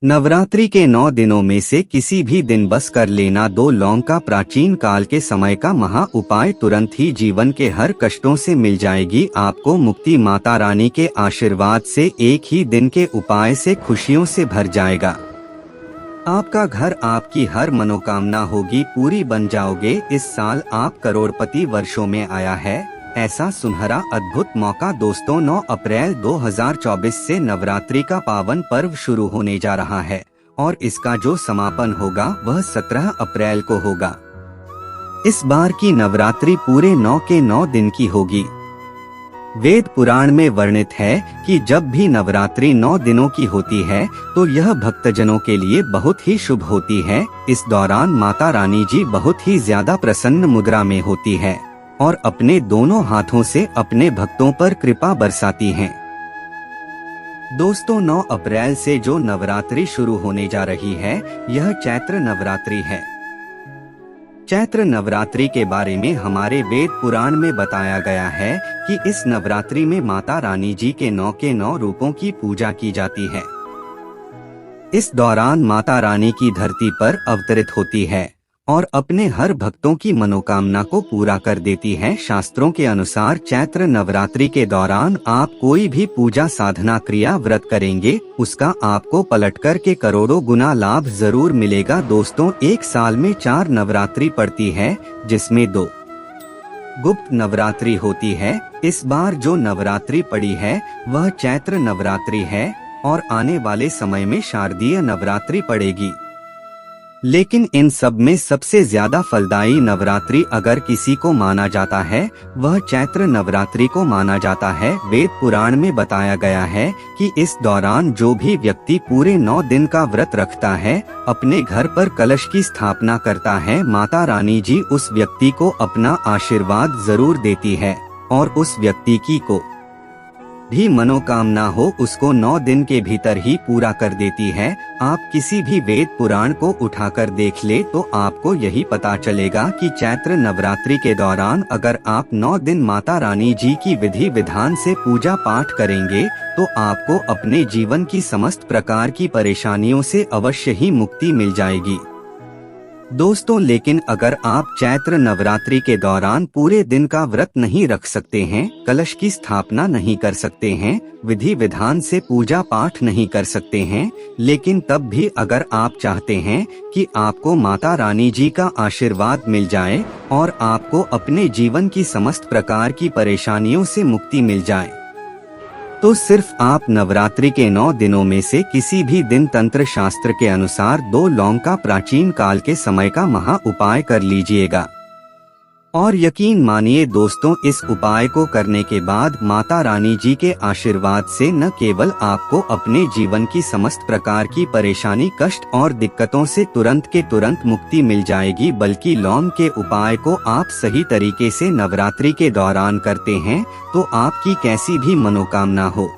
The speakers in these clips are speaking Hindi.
नवरात्रि के 9 दिनों में से किसी भी दिन बस कर लेना 2 लौंग का प्राचीन काल के समय का महा उपाय तुरंत ही जीवन के हर कष्टों से मिल जाएगी आपको मुक्ति। माता रानी के आशीर्वाद से एक ही दिन के उपाय से खुशियों से भर जाएगा। आपका घर, आपकी हर मनोकामना होगी पूरी, बन जाओगे। इस साल आप करोड़पति वर्षों में आया है ऐसा सुनहरा अद्भुत मौका। दोस्तों 9 अप्रैल 2024 से नवरात्रि का पावन पर्व शुरू होने जा रहा है और इसका जो समापन होगा वह 17 अप्रैल को होगा। इस बार की नवरात्रि पूरे 9 के 9 दिन की होगी। वेद पुराण में वर्णित है कि जब भी नवरात्रि 9 दिनों की होती है तो यह भक्तजनों के लिए बहुत ही शुभ होती है। इस दौरान माता रानी जी बहुत ही ज्यादा प्रसन्न मुद्रा में होती है और अपने दोनों हाथों से अपने भक्तों पर कृपा बरसाती हैं। दोस्तों 9 अप्रैल से जो नवरात्रि शुरू होने जा रही है यह चैत्र नवरात्रि है। चैत्र नवरात्रि के बारे में हमारे वेद पुराण में बताया गया है कि इस नवरात्रि में माता रानी जी के 9 के 9 रूपों की पूजा की जाती है। इस दौरान माता रानी की धरती पर अवतरित होती है और अपने हर भक्तों की मनोकामना को पूरा कर देती है। शास्त्रों के अनुसार चैत्र नवरात्रि के दौरान आप कोई भी पूजा साधना क्रिया व्रत करेंगे उसका आपको पलटकर के करोड़ों गुना लाभ जरूर मिलेगा। दोस्तों एक साल में 4 नवरात्रि पड़ती है जिसमें 2 गुप्त नवरात्रि होती है। इस बार जो नवरात्रि पड़ी है वह चैत्र नवरात्रि है और आने वाले समय में शारदीय नवरात्रि पड़ेगी। लेकिन इन सब में सबसे ज्यादा फलदायी नवरात्रि अगर किसी को माना जाता है वह चैत्र नवरात्रि को माना जाता है। वेद पुराण में बताया गया है कि इस दौरान जो भी व्यक्ति पूरे 9 दिन का व्रत रखता है, अपने घर पर कलश की स्थापना करता है, माता रानी जी उस व्यक्ति को अपना आशीर्वाद जरूर देती है और उस व्यक्ति की को भी मनोकामना हो उसको 9 दिन के भीतर ही पूरा कर देती है। आप किसी भी वेद पुराण को उठाकर देख ले तो आपको यही पता चलेगा कि चैत्र नवरात्रि के दौरान अगर आप 9 दिन माता रानी जी की विधि विधान से पूजा पाठ करेंगे तो आपको अपने जीवन की समस्त प्रकार की परेशानियों से अवश्य ही मुक्ति मिल जाएगी। दोस्तों लेकिन अगर आप चैत्र नवरात्रि के दौरान पूरे दिन का व्रत नहीं रख सकते हैं, कलश की स्थापना नहीं कर सकते हैं, विधि विधान से पूजा पाठ नहीं कर सकते हैं, लेकिन तब भी अगर आप चाहते हैं कि आपको माता रानी जी का आशीर्वाद मिल जाए और आपको अपने जीवन की समस्त प्रकार की परेशानियों से मुक्ति मिल जाए तो सिर्फ आप नवरात्रि के 9 दिनों में से किसी भी दिन तंत्र शास्त्र के अनुसार 2 लौंग का प्राचीन काल के समय का महा उपाय कर लीजिएगा। और यकीन मानिए दोस्तों इस उपाय को करने के बाद माता रानी जी के आशीर्वाद से न केवल आपको अपने जीवन की समस्त प्रकार की परेशानी, कष्ट और दिक्कतों से तुरंत के तुरंत मुक्ति मिल जाएगी, बल्कि लौंग के उपाय को आप सही तरीके से नवरात्रि के दौरान करते हैं तो आपकी कैसी भी मनोकामना हो,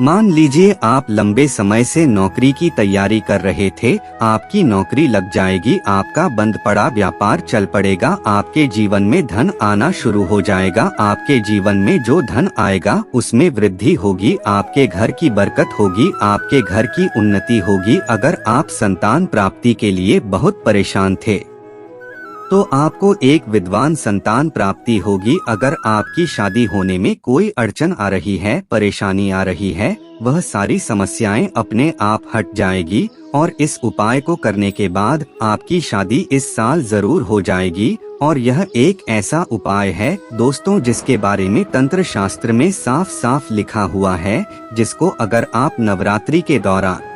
मान लीजिए आप लंबे समय से नौकरी की तैयारी कर रहे थे, आपकी नौकरी लग जाएगी, आपका बंद पड़ा व्यापार चल पड़ेगा, आपके जीवन में धन आना शुरू हो जाएगा, आपके जीवन में जो धन आएगा उसमें वृद्धि होगी, आपके घर की बरकत होगी, आपके घर की उन्नति होगी। अगर आप संतान प्राप्ति के लिए बहुत परेशान थे तो आपको एक विद्वान संतान प्राप्ति होगी। अगर आपकी शादी होने में कोई अड़चन आ रही है, परेशानी आ रही है, वह सारी समस्याएं अपने आप हट जाएगी और इस उपाय को करने के बाद आपकी शादी इस साल जरूर हो जाएगी। और यह एक ऐसा उपाय है दोस्तों जिसके बारे में तंत्र शास्त्र में साफ साफ लिखा हुआ है, जिसको अगर आप नवरात्रि के दौरान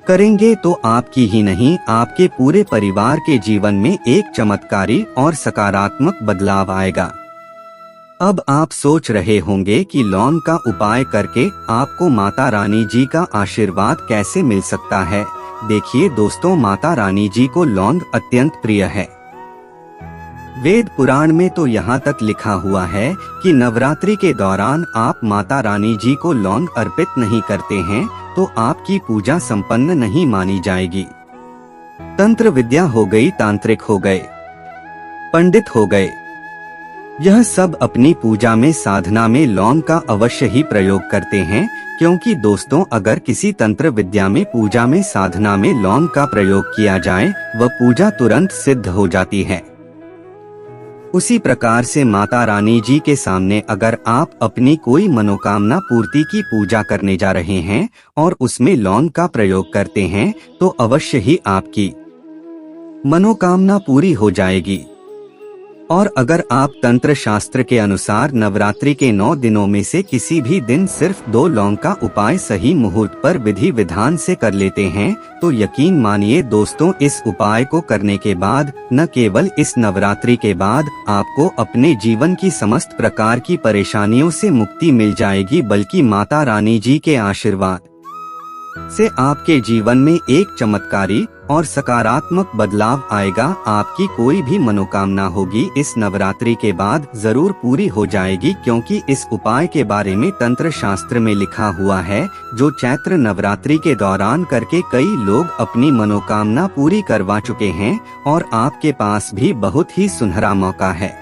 करेंगे तो आपकी ही नहीं आपके पूरे परिवार के जीवन में एक चमत्कारी और सकारात्मक बदलाव आएगा। अब आप सोच रहे होंगे कि लौंग का उपाय करके आपको माता रानी जी का आशीर्वाद कैसे मिल सकता है। देखिए दोस्तों, माता रानी जी को लौंग अत्यंत प्रिय है। वेद पुराण में तो यहाँ तक लिखा हुआ है कि नवरात्रि के दौरान आप माता रानी जी को लौंग अर्पित नहीं करते हैं तो आपकी पूजा संपन्न नहीं मानी जाएगी। तंत्र विद्या हो गई, तांत्रिक हो गए, पंडित हो गए, यह सब अपनी पूजा में साधना में लौंग का अवश्य ही प्रयोग करते हैं, क्योंकि दोस्तों अगर किसी तंत्र विद्या में पूजा में साधना में लौंग का प्रयोग किया जाए वह पूजा तुरंत सिद्ध हो जाती है। उसी प्रकार से माता रानी जी के सामने अगर आप अपनी कोई मनोकामना पूर्ति की पूजा करने जा रहे हैं और उसमें लौंग का प्रयोग करते हैं तो अवश्य ही आपकी मनोकामना पूरी हो जाएगी। और अगर आप तंत्र शास्त्र के अनुसार नवरात्रि के 9 दिनों में से किसी भी दिन सिर्फ 2 लौंग का उपाय सही मुहूर्त पर विधि विधान से कर लेते हैं तो यकीन मानिए दोस्तों इस उपाय को करने के बाद न केवल इस नवरात्रि के बाद आपको अपने जीवन की समस्त प्रकार की परेशानियों से मुक्ति मिल जाएगी, बल्कि माता रानी जी के आशीर्वाद से आपके जीवन में एक चमत्कारी और सकारात्मक बदलाव आएगा। आपकी कोई भी मनोकामना होगी इस नवरात्रि के बाद जरूर पूरी हो जाएगी, क्योंकि इस उपाय के बारे में तंत्र शास्त्र में लिखा हुआ है, जो चैत्र नवरात्रि के दौरान करके कई लोग अपनी मनोकामना पूरी करवा चुके हैं और आपके पास भी बहुत ही सुनहरा मौका है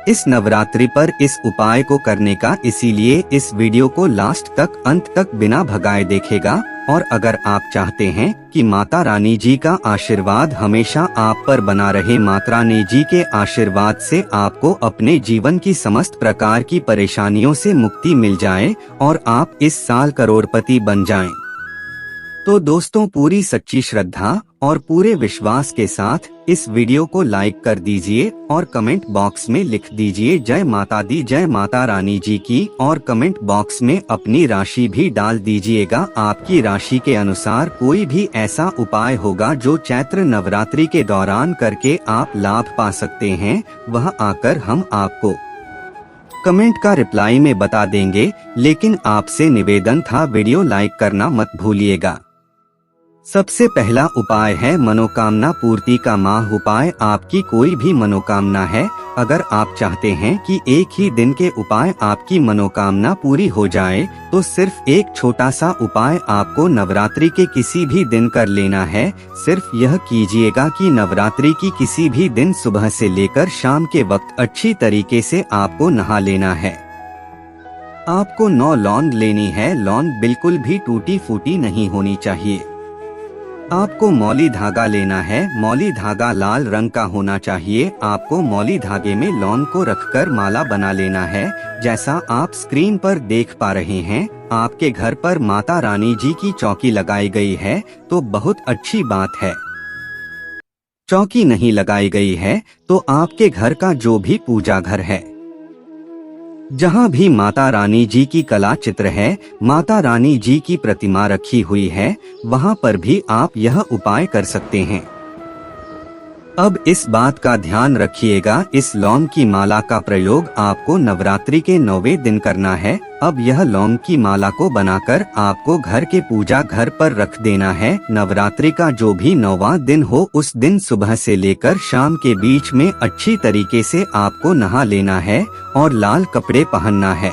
इस नवरात्रि पर इस उपाय को करने का। इसीलिए इस वीडियो को लास्ट तक अंत तक बिना भगाए देखेगा। और अगर आप चाहते हैं कि माता रानी जी का आशीर्वाद हमेशा आप पर बना रहे, माता रानी जी के आशीर्वाद से आपको अपने जीवन की समस्त प्रकार की परेशानियों से मुक्ति मिल जाए और आप इस साल करोड़पति बन जाएं, तो दोस्तों पूरी सच्ची श्रद्धा और पूरे विश्वास के साथ इस वीडियो को लाइक कर दीजिए और कमेंट बॉक्स में लिख दीजिए जय माता दी, जय माता रानी जी की, और कमेंट बॉक्स में अपनी राशि भी डाल दीजिएगा। आपकी राशि के अनुसार कोई भी ऐसा उपाय होगा जो चैत्र नवरात्रि के दौरान करके आप लाभ पा सकते हैं, वह आकर हम आपको कमेंट का रिप्लाई में बता देंगे। लेकिन आपसे निवेदन था वीडियो लाइक करना मत भूलिएगा। सबसे पहला उपाय है मनोकामना पूर्ति का माह उपाय। आपकी कोई भी मनोकामना है, अगर आप चाहते हैं कि एक ही दिन के उपाय आपकी मनोकामना पूरी हो जाए तो सिर्फ एक छोटा सा उपाय आपको नवरात्रि के किसी भी दिन कर लेना है। सिर्फ यह कीजिएगा कि नवरात्रि की किसी भी दिन सुबह से लेकर शाम के वक्त अच्छी तरीके से आपको नहा लेना है। आपको 9 लौंग लेनी है। लौंग बिल्कुल भी टूटी फूटी नहीं होनी चाहिए। आपको मौली धागा लेना है। मौली धागा लाल रंग का होना चाहिए। आपको मौली धागे में लौंग को रखकर माला बना लेना है। जैसा आप स्क्रीन पर देख पा रहे हैं, आपके घर पर माता रानी जी की चौकी लगाई गई है तो बहुत अच्छी बात है। चौकी नहीं लगाई गई है तो आपके घर का जो भी पूजा घर है, जहाँ भी माता रानी जी की कला चित्र है, माता रानी जी की प्रतिमा रखी हुई है, वहाँ पर भी आप यह उपाय कर सकते हैं। अब इस बात का ध्यान रखिएगा, इस लौंग की माला का प्रयोग आपको नवरात्रि के 9वें दिन करना है। अब यह लौंग की माला को बनाकर आपको घर के पूजा घर पर रख देना है। नवरात्रि का जो भी 9वां दिन हो उस दिन सुबह से लेकर शाम के बीच में अच्छी तरीके से आपको नहा लेना है और लाल कपड़े पहनना है।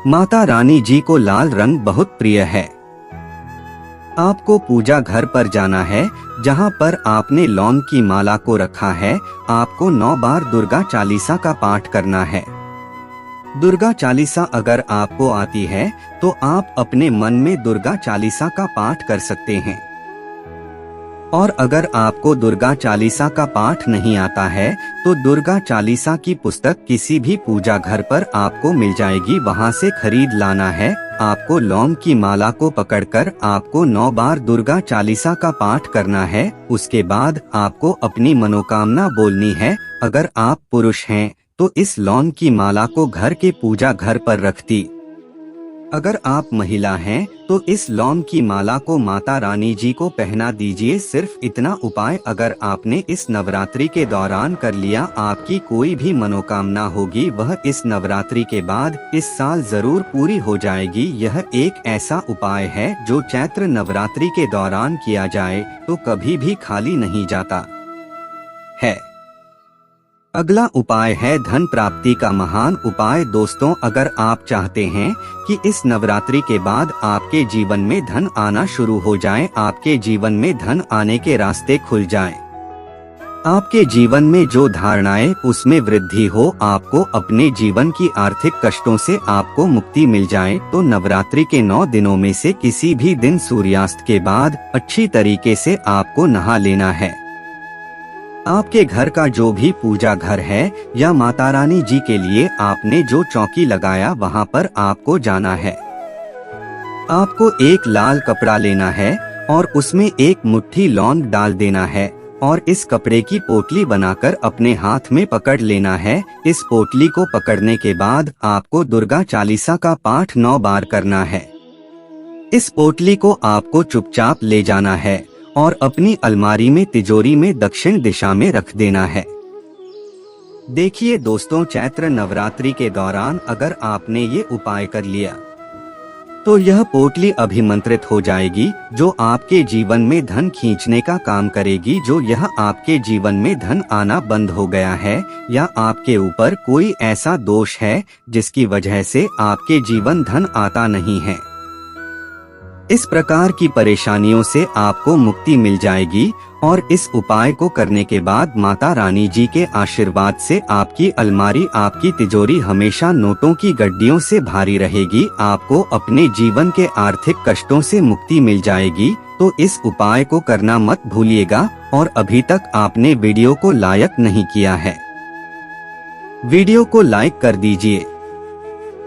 माता रानी जी को लाल रंग बहुत प्रिय है। आपको पूजा घर पर जाना है जहां पर आपने लौंग की माला को रखा है। आपको 9 बार दुर्गा चालीसा का पाठ करना है। दुर्गा चालीसा अगर आपको आती है तो आप अपने मन में दुर्गा चालीसा का पाठ कर सकते हैं। और अगर आपको दुर्गा चालीसा का पाठ नहीं आता है तो दुर्गा चालीसा की पुस्तक किसी भी पूजा घर पर आपको मिल जाएगी, वहां से खरीद लाना है। आपको लौंग की माला को पकड़कर आपको 9 बार दुर्गा चालीसा का पाठ करना है। उसके बाद आपको अपनी मनोकामना बोलनी है। अगर आप पुरुष हैं तो इस लौंग की माला को घर के पूजा घर पर रखती। अगर आप महिला हैं तो इस लौंग की माला को माता रानी जी को पहना दीजिए। सिर्फ इतना उपाय अगर आपने इस नवरात्रि के दौरान कर लिया, आपकी कोई भी मनोकामना होगी वह इस नवरात्रि के बाद इस साल जरूर पूरी हो जाएगी। यह एक ऐसा उपाय है जो चैत्र नवरात्रि के दौरान किया जाए तो कभी भी खाली नहीं जाता है। अगला उपाय है धन प्राप्ति का महान उपाय। दोस्तों अगर आप चाहते हैं कि इस नवरात्रि के बाद आपके जीवन में धन आना शुरू हो जाए, आपके जीवन में धन आने के रास्ते खुल जाएं, आपके जीवन में जो धारणाएं उसमें वृद्धि हो, आपको अपने जीवन की आर्थिक कष्टों से आपको मुक्ति मिल जाए, तो नवरात्रि के 9 दिनों में से किसी भी दिन सूर्यास्त के बाद अच्छी तरीके से आपको नहा लेना है। आपके घर का जो भी पूजा घर है या माता रानी जी के लिए आपने जो चौकी लगाया वहां पर आपको जाना है। आपको एक लाल कपड़ा लेना है और उसमें एक मुट्ठी लौंग डाल देना है और इस कपड़े की पोटली बनाकर अपने हाथ में पकड़ लेना है। इस पोटली को पकड़ने के बाद आपको दुर्गा चालीसा का पाठ 9 बार करना है। इस पोटली को आपको चुपचाप ले जाना है और अपनी अलमारी में तिजोरी में दक्षिण दिशा में रख देना है। देखिए दोस्तों, चैत्र नवरात्रि के दौरान अगर आपने ये उपाय कर लिया तो यह पोटली अभिमंत्रित हो जाएगी, जो आपके जीवन में धन खींचने का काम करेगी। जो यह आपके जीवन में धन आना बंद हो गया है या आपके ऊपर कोई ऐसा दोष है जिसकी वजह से आपके जीवन धन आता नहीं है, इस प्रकार की परेशानियों से आपको मुक्ति मिल जाएगी। और इस उपाय को करने के बाद माता रानी जी के आशीर्वाद से आपकी अलमारी, आपकी तिजोरी हमेशा नोटों की गड्डियों से भारी रहेगी। आपको अपने जीवन के आर्थिक कष्टों से मुक्ति मिल जाएगी। तो इस उपाय को करना मत भूलिएगा। और अभी तक आपने वीडियो को लाइक नहीं किया है, वीडियो को लाइक कर दीजिए।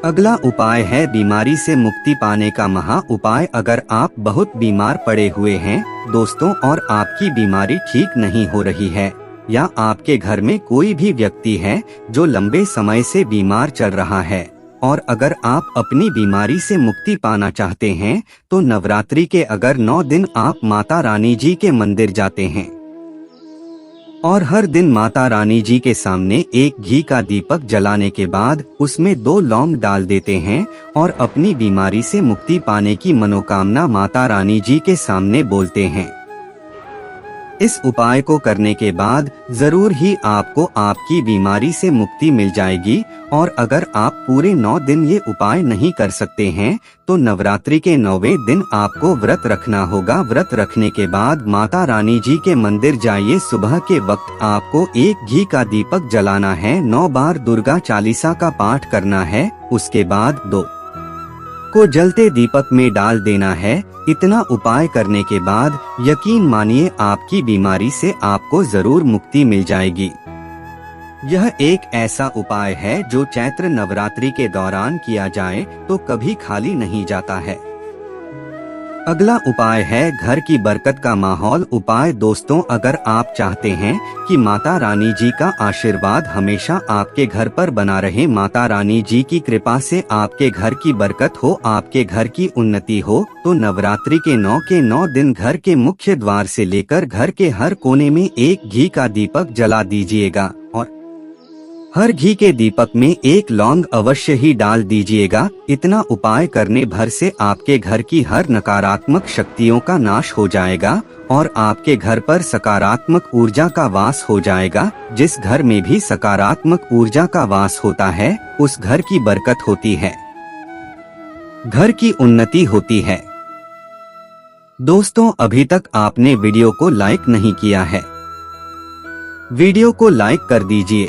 अगला उपाय है बीमारी से मुक्ति पाने का महा उपाय। अगर आप बहुत बीमार पड़े हुए हैं दोस्तों और आपकी बीमारी ठीक नहीं हो रही है, या आपके घर में कोई भी व्यक्ति है जो लंबे समय से बीमार चल रहा है, और अगर आप अपनी बीमारी से मुक्ति पाना चाहते हैं, तो नवरात्रि के अगर 9 दिन आप माता रानी जी के मंदिर जाते हैं और हर दिन माता रानी जी के सामने एक घी का दीपक जलाने के बाद उसमें 2 लौंग डाल देते हैं और अपनी बीमारी से मुक्ति पाने की मनोकामना माता रानी जी के सामने बोलते हैं। इस उपाय को करने के बाद जरूर ही आपको आपकी बीमारी से मुक्ति मिल जाएगी। और अगर आप पूरे 9 दिन ये उपाय नहीं कर सकते हैं, तो नवरात्रि के 9वें दिन आपको व्रत रखना होगा। व्रत रखने के बाद माता रानी जी के मंदिर जाइए। सुबह के वक्त आपको एक घी का दीपक जलाना है, 9 बार दुर्गा चालीसा का पाठ करना है। उसके बाद 2 को जलते दीपक में डाल देना है। इतना उपाय करने के बाद यकीन मानिए आपकी बीमारी से आपको जरूर मुक्ति मिल जाएगी। यह एक ऐसा उपाय है जो चैत्र नवरात्रि के दौरान किया जाए तो कभी खाली नहीं जाता है। अगला उपाय है घर की बरकत का माहौल उपाय। दोस्तों, अगर आप चाहते हैं कि माता रानी जी का आशीर्वाद हमेशा आपके घर पर बना रहे, माता रानी जी की कृपा से आपके घर की बरकत हो, आपके घर की उन्नति हो, तो नवरात्रि के 9 दिन घर के मुख्य द्वार से लेकर घर के हर कोने में एक घी का दीपक जला दीजिएगा और हर घी के दीपक में एक लौंग अवश्य ही डाल दीजिएगा। इतना उपाय करने भर से आपके घर की हर नकारात्मक शक्तियों का नाश हो जाएगा और आपके घर पर सकारात्मक ऊर्जा का वास हो जाएगा। जिस घर में भी सकारात्मक ऊर्जा का वास होता है उस घर की बरकत होती है, घर की उन्नति होती है। दोस्तों, अभी तक आपने वीडियो को लाइक नहीं किया है, वीडियो को लाइक कर दीजिए।